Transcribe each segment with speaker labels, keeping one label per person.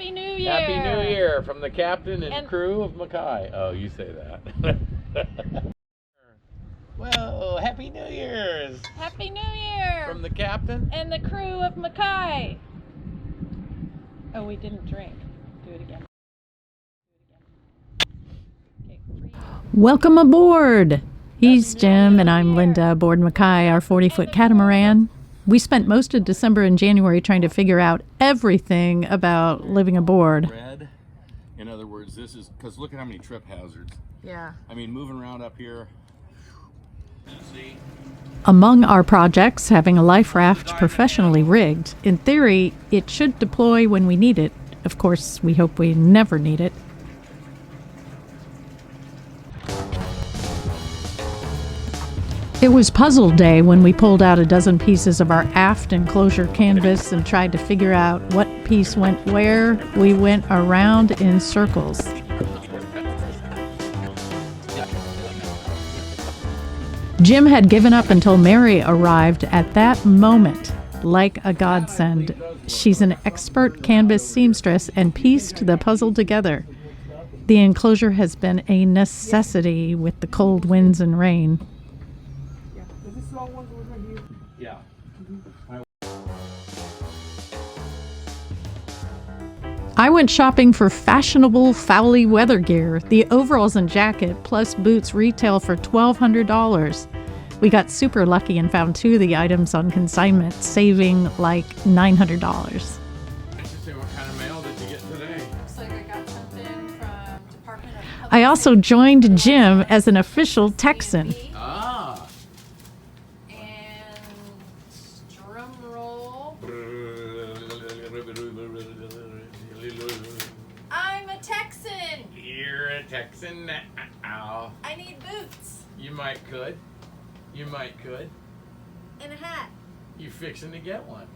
Speaker 1: Happy New Year!
Speaker 2: Happy New Year from the captain and crew of Mackay. Oh, you say that. Whoa, Happy New Year's!
Speaker 1: Happy New Year!
Speaker 2: From the captain
Speaker 1: and the crew of Mackay. Oh, we didn't drink. Do it again. Okay,
Speaker 3: welcome aboard! He's Jim and I'm Linda aboard Mackay, our 40-foot catamaran. We spent most of December and January trying to figure out everything about living aboard.
Speaker 2: Red. In other words, this is because look at how many trip hazards.
Speaker 1: Yeah.
Speaker 2: I mean, moving around up here. See?
Speaker 3: Among our projects, having a life raft professionally rigged. In theory, it should deploy when we need it. Of course, we hope we never need it. It was puzzle day when we pulled out a dozen pieces of our aft enclosure canvas and tried to figure out what piece went where. We went around in circles. Jim had given up until Mary arrived at that moment, like a godsend. She's an expert canvas seamstress and pieced the puzzle together. The enclosure has been a necessity with the cold winds and rain.
Speaker 2: Yeah.
Speaker 3: I went shopping for fashionable Fowley weather gear. The overalls and jacket plus boots retail for $1,200. We got super lucky and found two of the items on consignment, saving like $900.
Speaker 2: Interesting. What kind of mail did you get today?
Speaker 1: Looks like I got something from Department of Public
Speaker 3: I also joined Jim as an official Texan.
Speaker 2: Ah.
Speaker 1: And drum roll. I'm a Texan.
Speaker 2: You're a Texan now.
Speaker 1: I need boots
Speaker 2: You might could. You might could.
Speaker 1: and a hat.
Speaker 2: You fixing to get one.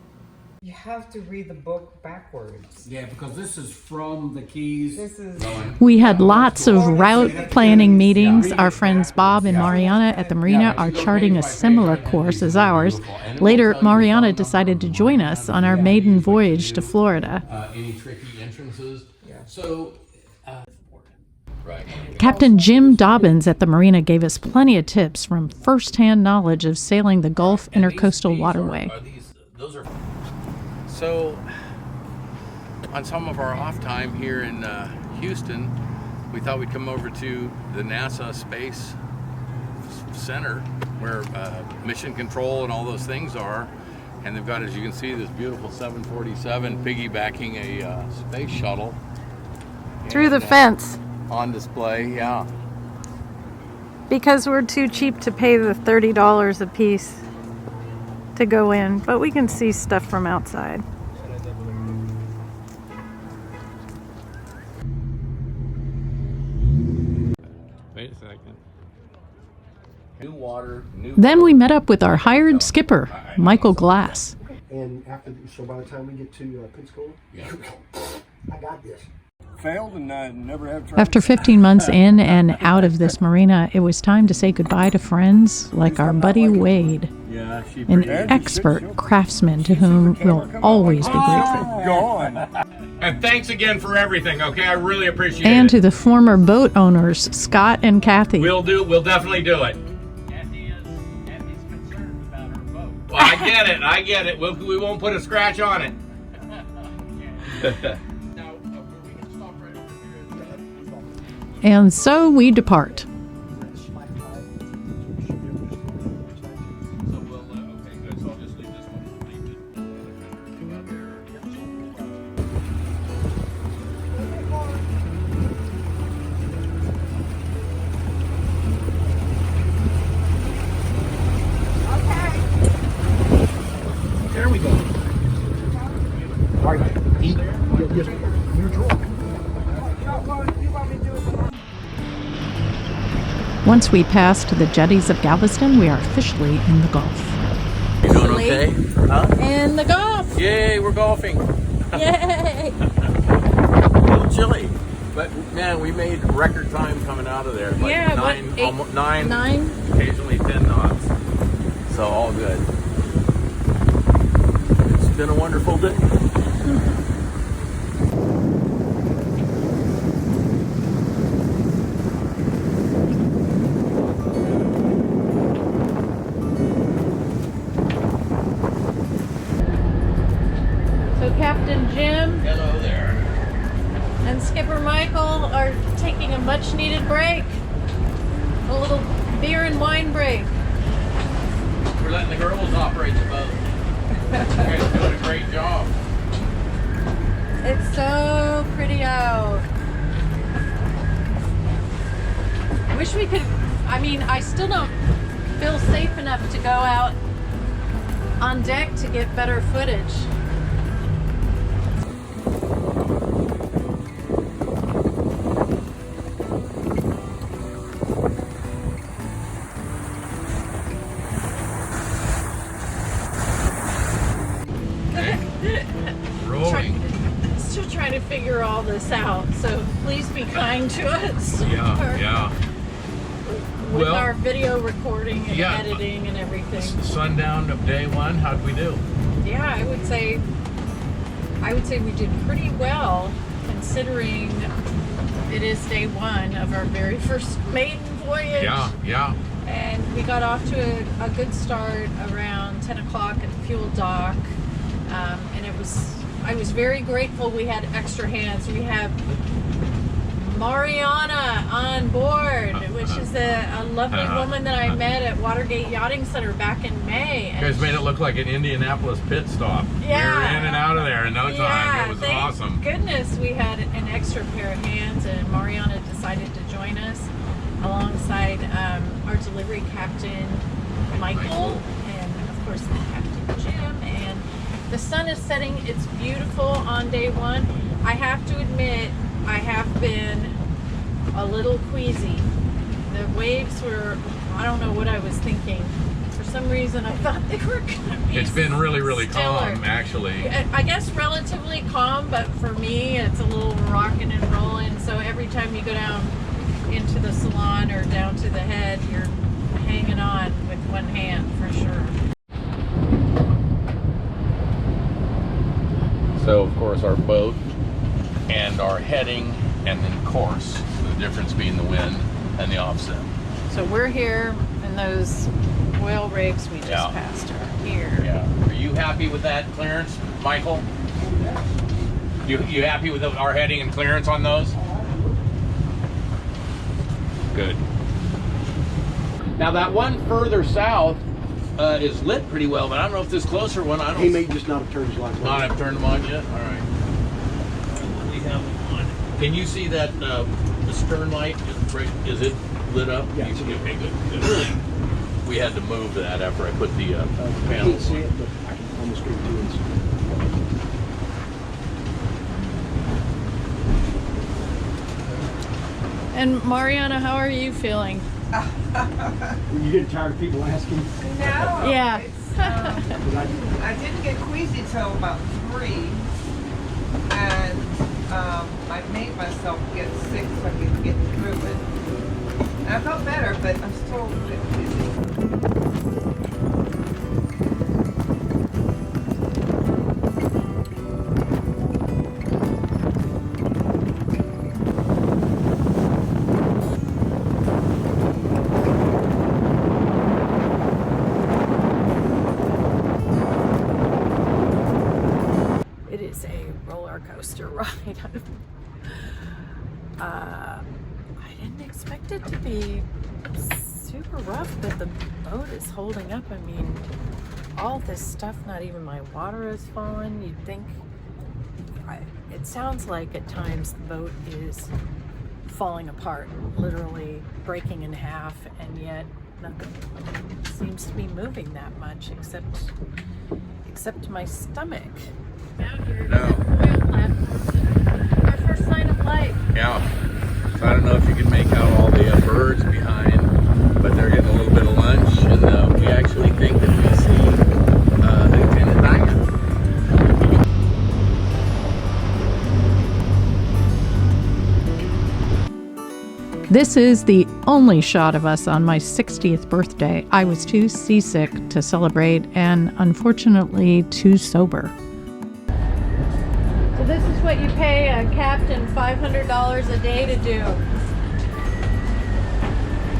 Speaker 4: You have to read the book backwards.
Speaker 5: Yeah, because this is from the Keys.
Speaker 4: This is
Speaker 3: We had lots of route planning meetings. Our friends Bob and Mariana at the marina are charting a similar course as ours. Later, Mariana decided to join us on our maiden voyage to Florida.
Speaker 5: Any tricky entrances. So,
Speaker 2: Right.
Speaker 3: Captain Jim Dobbins at the marina gave us plenty of tips from first-hand knowledge of sailing the Gulf Intercoastal Waterway.
Speaker 2: Those are. So, on some of our off time here in Houston, we thought we'd come over to the NASA Space Center where mission control and all those things are. And they've got, as you can see, this beautiful 747 piggybacking a space shuttle.
Speaker 1: Through the
Speaker 2: And,
Speaker 1: fence.
Speaker 2: on display, yeah.
Speaker 1: Because we're too cheap to pay the $30 a piece to go in, but we can see stuff from outside.
Speaker 2: Wait a second. New water, new.
Speaker 3: Then we met up with our hired skipper, Michael Glass.
Speaker 6: And so by the time we get to Pensacola, I got this. Failed and never have tried.
Speaker 3: After 15 months in and out of this marina, it was time to say goodbye to friends like our buddy Wade,
Speaker 2: Yeah, she
Speaker 3: an expert craftsman to whom we'll always be grateful.
Speaker 6: Gone.
Speaker 2: And thanks again for everything, okay? I really appreciate
Speaker 3: And
Speaker 2: it.
Speaker 3: to the former boat owners, Scott and Kathy.
Speaker 2: We'll definitely do it.
Speaker 5: Kathy's concerned about her boat.
Speaker 2: Well, I get it. We won't put a scratch on it.
Speaker 3: And so we depart.
Speaker 6: There we go. All right. Eat. Yes. Neutral.
Speaker 3: Once we passed the jetties of Galveston, we are officially in the Gulf.
Speaker 2: You doing okay? Huh?
Speaker 1: In the Gulf!
Speaker 2: Yay, we're golfing.
Speaker 1: Yay!
Speaker 2: A little chilly, but man, we made record time coming out of there. Like
Speaker 1: Yeah, what,
Speaker 2: nine,
Speaker 1: eight-
Speaker 2: almost nine,
Speaker 1: 9?
Speaker 2: occasionally 10 knots. So all good. It's been a wonderful day.
Speaker 1: Skipper Michael are taking a much needed break. A little beer and wine break.
Speaker 2: We're letting the girls operate the boat. You guys are doing a great job.
Speaker 1: It's so pretty out. Wish we could, I mean, I still don't feel safe enough to go out on deck to get better footage.
Speaker 2: Rolling.
Speaker 1: Still trying to figure all this out, so please be kind to us.
Speaker 2: Yeah.
Speaker 1: With
Speaker 2: Well,
Speaker 1: our video recording and
Speaker 2: yeah.
Speaker 1: editing and everything.
Speaker 2: Sundown of day one, how'd we do?
Speaker 1: Yeah, I would say we did pretty well considering it is day one of our very first maiden voyage.
Speaker 2: Yeah.
Speaker 1: And we got off to a good start around 10 o'clock at the fuel dock. And I was very grateful we had extra hands. We have Mariana on board, which is a lovely woman that I met at Watergate Yachting Center back in May.
Speaker 2: You guys made it look like an Indianapolis pit stop.
Speaker 1: Yeah.
Speaker 2: We were in and out of there in no time. It was
Speaker 1: thank
Speaker 2: awesome.
Speaker 1: Goodness we had an extra pair of hands, and Mariana decided to join us alongside our delivery captain Michael, and of course Captain Jim. And the sun is setting. It's beautiful on day one. I have to admit, I have been a little queasy. The waves were, I don't know what I was thinking. For some reason, I thought they were going to be
Speaker 2: It's been really
Speaker 1: stiller.
Speaker 2: calm, actually.
Speaker 1: I guess relatively calm, but for me, it's a little rocking and rolling. So every time you go down into the salon or down to the head, you're hanging on with one hand for sure.
Speaker 2: So, of course, our boat and our heading and then course, the difference being the wind and the offset.
Speaker 1: So we're here, and those oil rigs we just passed are here.
Speaker 2: Yeah. Are you happy with that clearance, Michael? You happy with our heading and clearance on those? Good. Now that one further south is lit pretty well, but I don't know if this closer one, I don't.
Speaker 6: He may just not have turned his lights on.
Speaker 2: Not have turned them on yet? All right. We have them on. Can you see that the stern light? Is it lit up?
Speaker 6: Yeah.
Speaker 2: Okay, good. We had to move that after I put the
Speaker 6: I can't
Speaker 2: panels
Speaker 6: see
Speaker 2: on.
Speaker 6: it, but I can almost screen do it.
Speaker 1: And Mariana, how are you feeling?
Speaker 6: You getting tired of people asking?
Speaker 4: No.
Speaker 1: Yeah.
Speaker 4: It's, I didn't get queasy till about 3, and I made myself get sick so I could get through it. And I felt better, but I'm still a bit queasy.
Speaker 1: It is a roller coaster ride. I didn't expect it to be super rough, but the boat is holding up. I mean, all this stuff, not even my water has fallen. You'd think, it sounds like at times the boat is falling apart, literally breaking in half, and yet nothing seems to be moving that much except my stomach. Out here,
Speaker 2: No.
Speaker 1: our first sign of life.
Speaker 2: Yeah. So I don't know if you can make out all the birds behind, but they're getting a little bit of lunch, and we actually think that we see Lieutenant Diner.
Speaker 3: This is the only shot of us on my 60th birthday. I was too seasick to celebrate and unfortunately too sober.
Speaker 1: So this is what you pay a captain $500 a day to do.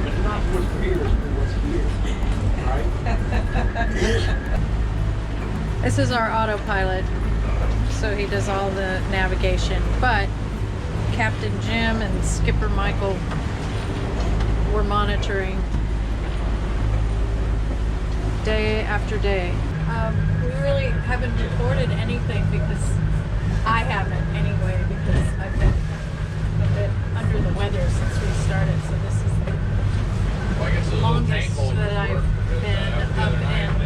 Speaker 6: But not what's beer, what's beer, right?
Speaker 1: This is our autopilot, so he does all the navigation. But
Speaker 3: Captain Jim and Skipper Michael were monitoring day after day. We really haven't recorded anything because I haven't anyway, because I've been a bit under the weather since we started. So this is the longest that I've been up and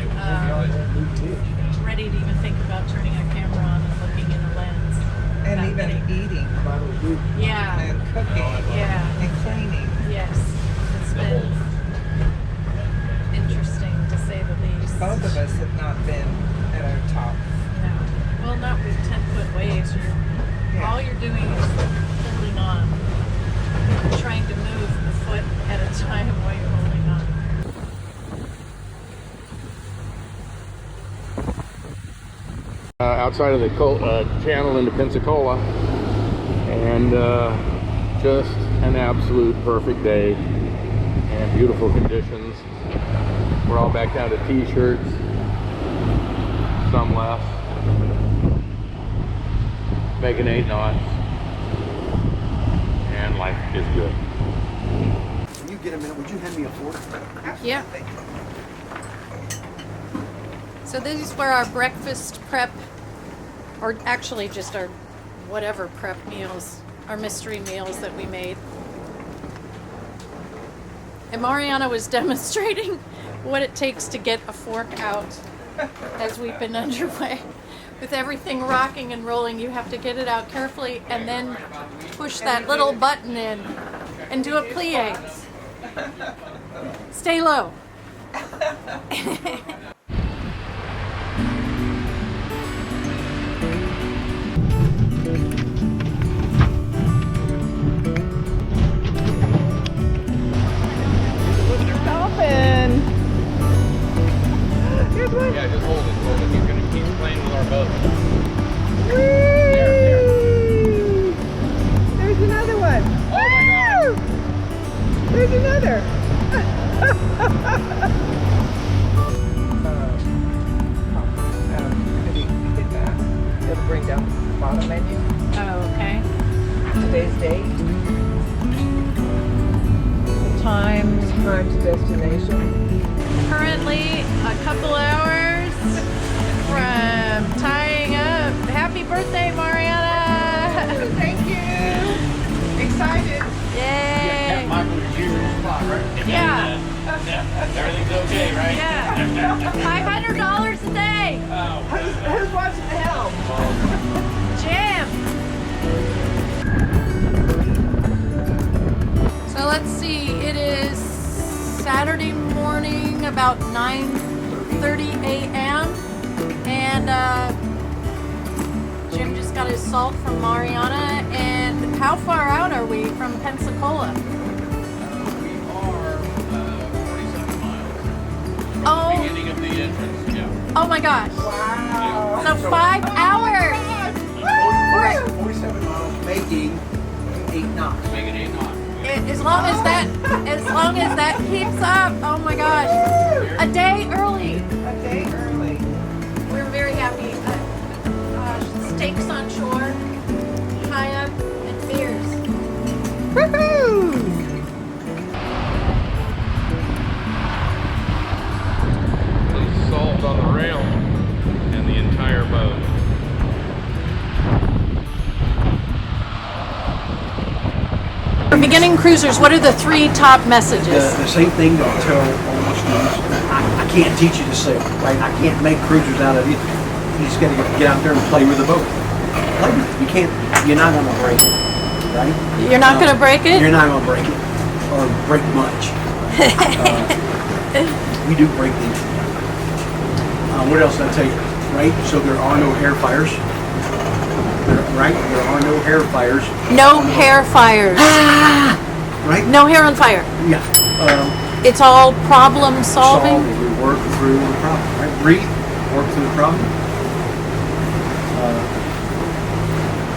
Speaker 3: ready to even think about turning a camera on and looking in a lens.
Speaker 4: And
Speaker 3: That
Speaker 4: even
Speaker 3: many.
Speaker 4: eating
Speaker 3: Yeah.
Speaker 4: and cooking
Speaker 3: Yeah.
Speaker 4: and cleaning.
Speaker 3: Yes. It's been interesting to say the least.
Speaker 4: Both of us have not been at our top.
Speaker 3: No. Well, not with 10-foot waves. All you're doing is holding on. You're trying to move a foot at a time while you're holding on.
Speaker 2: Outside of the channel into Pensacola, and just an absolute perfect day and beautiful conditions. We're all back down to t-shirts, some left, making 8 knots, and life is good.
Speaker 6: When you get a minute, would you hand me a fork?
Speaker 3: Yeah. So these were our breakfast prep, or actually just our whatever prep meals, our mystery meals that we made. And Mariana was demonstrating what it takes to get a fork out as we've been underway. With everything rocking and rolling, you have to get it out carefully and then push that little button in and do a plie. Stay low.
Speaker 2: Yeah, just hold it. He's gonna keep playing with our boat.
Speaker 4: There's another one.
Speaker 2: Oh my God!
Speaker 4: There's another. Hit that. It'll bring down the bottom menu.
Speaker 3: Oh, okay.
Speaker 4: Today's date.
Speaker 3: Time
Speaker 4: Time to destination.
Speaker 3: currently a couple hours from tying up. Happy birthday, Mariana!
Speaker 4: Thank you. Excited.
Speaker 3: Yay!
Speaker 5: Michael, your usual spot, right?
Speaker 3: Yeah,
Speaker 5: Everything's okay, right?
Speaker 3: yeah. $500 a day.
Speaker 4: Who's watching the helm?
Speaker 3: Jam. So let's see. It is Saturday morning, about 9:30 a.m. and Jim just got his salt from Mariana. And how far out are we from Pensacola?
Speaker 2: We are 47 miles from
Speaker 3: Oh.
Speaker 2: the beginning of the entrance. Yeah.
Speaker 3: Oh my gosh!
Speaker 4: Wow.
Speaker 3: So 5 hours. We're-
Speaker 6: 47 miles, making 8 knots.
Speaker 2: Make it 8 knots.
Speaker 3: As long as that keeps up, oh my gosh, a day early.
Speaker 4: A day early.
Speaker 3: We're very happy. Steaks on shore, high up, and beers. Woohoo!
Speaker 2: There's salt on the rail and the entire boat.
Speaker 3: For beginning cruisers, what are the 3 top messages?
Speaker 6: The same thing that I tell all my students. I can't teach you to sail, right? I can't make cruisers out of you. You just gotta get out there and play with the boat. Play with it. You can't, you're not gonna break it, right?
Speaker 3: You're not going to break it?
Speaker 6: You're not gonna break it, or break much. We do break things. What else did I tell you? Right? So there are no hair fires. Right? There are no hair fires.
Speaker 3: No hair fires.
Speaker 6: Right?
Speaker 3: No hair on fire.
Speaker 6: Yeah.
Speaker 3: It's all problem solving.
Speaker 6: We work through the problem. Right? Breathe. Work through the problem.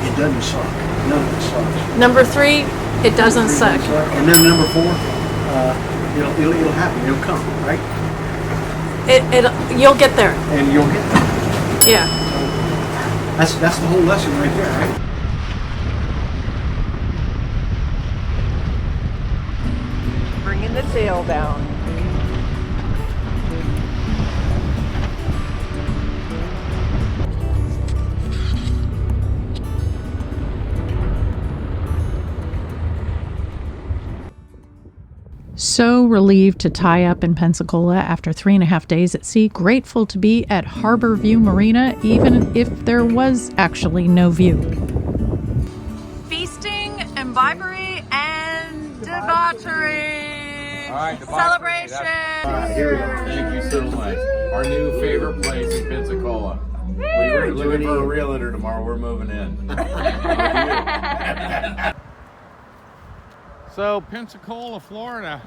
Speaker 6: It doesn't suck. None of it sucks.
Speaker 3: Number 3, it doesn't suck.
Speaker 6: And then number 4, it'll happen. It'll come. Right?
Speaker 3: You'll get there.
Speaker 6: And you'll get there.
Speaker 3: Yeah.
Speaker 6: That's the whole lesson right there, right?
Speaker 1: down.
Speaker 3: So relieved to tie up in Pensacola after 3.5 days at sea, grateful to be at Harbor View Marina, even if there was actually no view. Feasting, imbibary, and debauchery.
Speaker 2: All right,
Speaker 3: Celebration.
Speaker 2: Thank you so much. Our new favorite place in Pensacola. We're looking for a realtor tomorrow. We're moving in. So, Pensacola, Florida.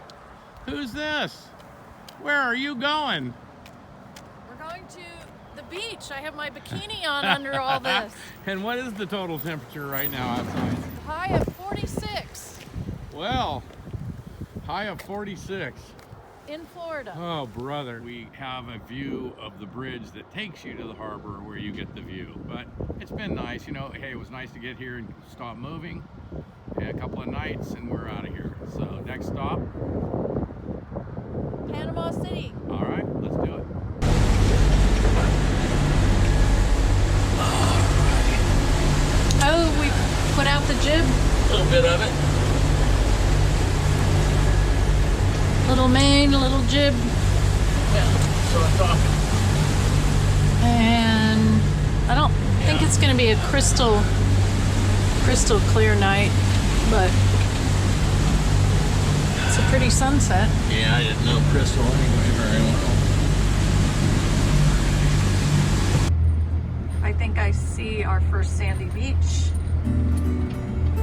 Speaker 2: Who's this? Where are you going?
Speaker 3: We're going to the beach. I have my bikini on under all this.
Speaker 2: And what is the total temperature right now outside?
Speaker 3: High of 46
Speaker 2: Well, high of 46.
Speaker 3: in Florida.
Speaker 2: Oh, brother. We have a view of the bridge that takes you to the harbor where you get the view. But it's been nice, you know. Hey, it was nice to get here and stop moving. A couple of nights and we're out of here. So next stop,
Speaker 3: Panama City.
Speaker 2: all right, let's do it.
Speaker 3: Oh, we put out the jib.
Speaker 2: A little bit of it.
Speaker 3: Little main, little jib.
Speaker 2: Yeah, so I'm talking.
Speaker 3: And I don't think it's going to be a crystal clear night, but it's a pretty sunset.
Speaker 2: Yeah, I didn't know Crystal anyway very well.
Speaker 3: I think I see our first sandy beach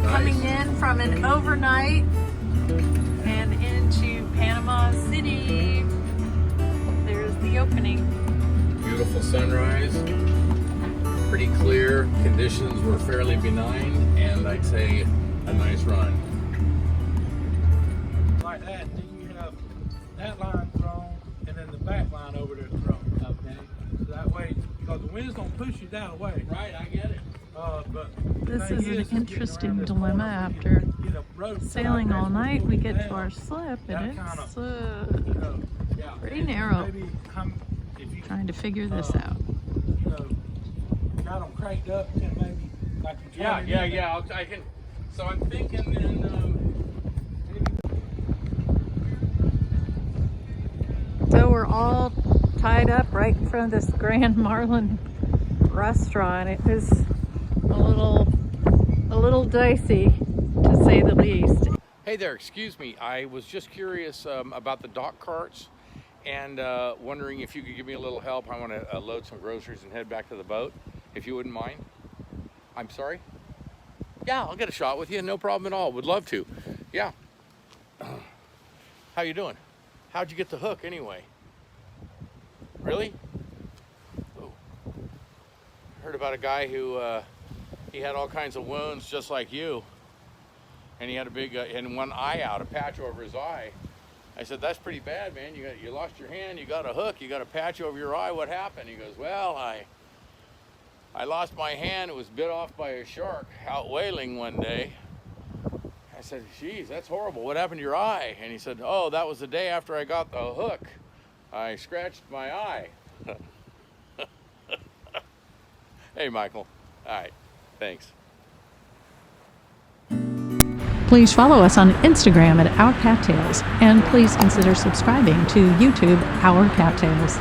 Speaker 3: coming in from an overnight and into Panama City. There's the opening.
Speaker 2: Beautiful sunrise. Pretty clear. Conditions were fairly benign, and I'd say a nice run.
Speaker 5: Like that, then you have that line thrown and then the back line over there thrown. Okay. So that way, because the wind's gonna push you that way.
Speaker 2: Right, I get it.
Speaker 5: But
Speaker 3: This is an interesting dilemma. After sailing all night, we get to our slip, and it's pretty narrow. Trying to figure this out.
Speaker 5: You know, got them cranked up to maybe like you
Speaker 2: Yeah. I can. So I'm thinking then.
Speaker 3: So we're all tied up right in front of this Grand Marlin restaurant. It was a little dicey, to say the least.
Speaker 2: Hey there, excuse me. I was just curious about the dock carts and wondering if you could give me a little help. I want to load some groceries and head back to the boat, if you wouldn't mind. I'm sorry? Yeah, I'll get a shot with you. No problem at all. Would love to. Yeah. How you doing? How'd you get the hook anyway? Really? Oh. Heard about a guy who he had all kinds of wounds just like you. And he had a big, and one eye out, a patch over his eye. I said, that's pretty bad, man. You lost your hand, you got a hook, you got a patch over your eye. What happened? He goes, well, I lost my hand. It was bit off by a shark out whaling one day. I said, geez, that's horrible. What happened to your eye? And he said, oh, that was the day after I got the hook. I scratched my eye. Hey, Michael. All right, thanks.
Speaker 3: Please follow us on Instagram at Our Cattails, and please consider subscribing to YouTube Our Cattails.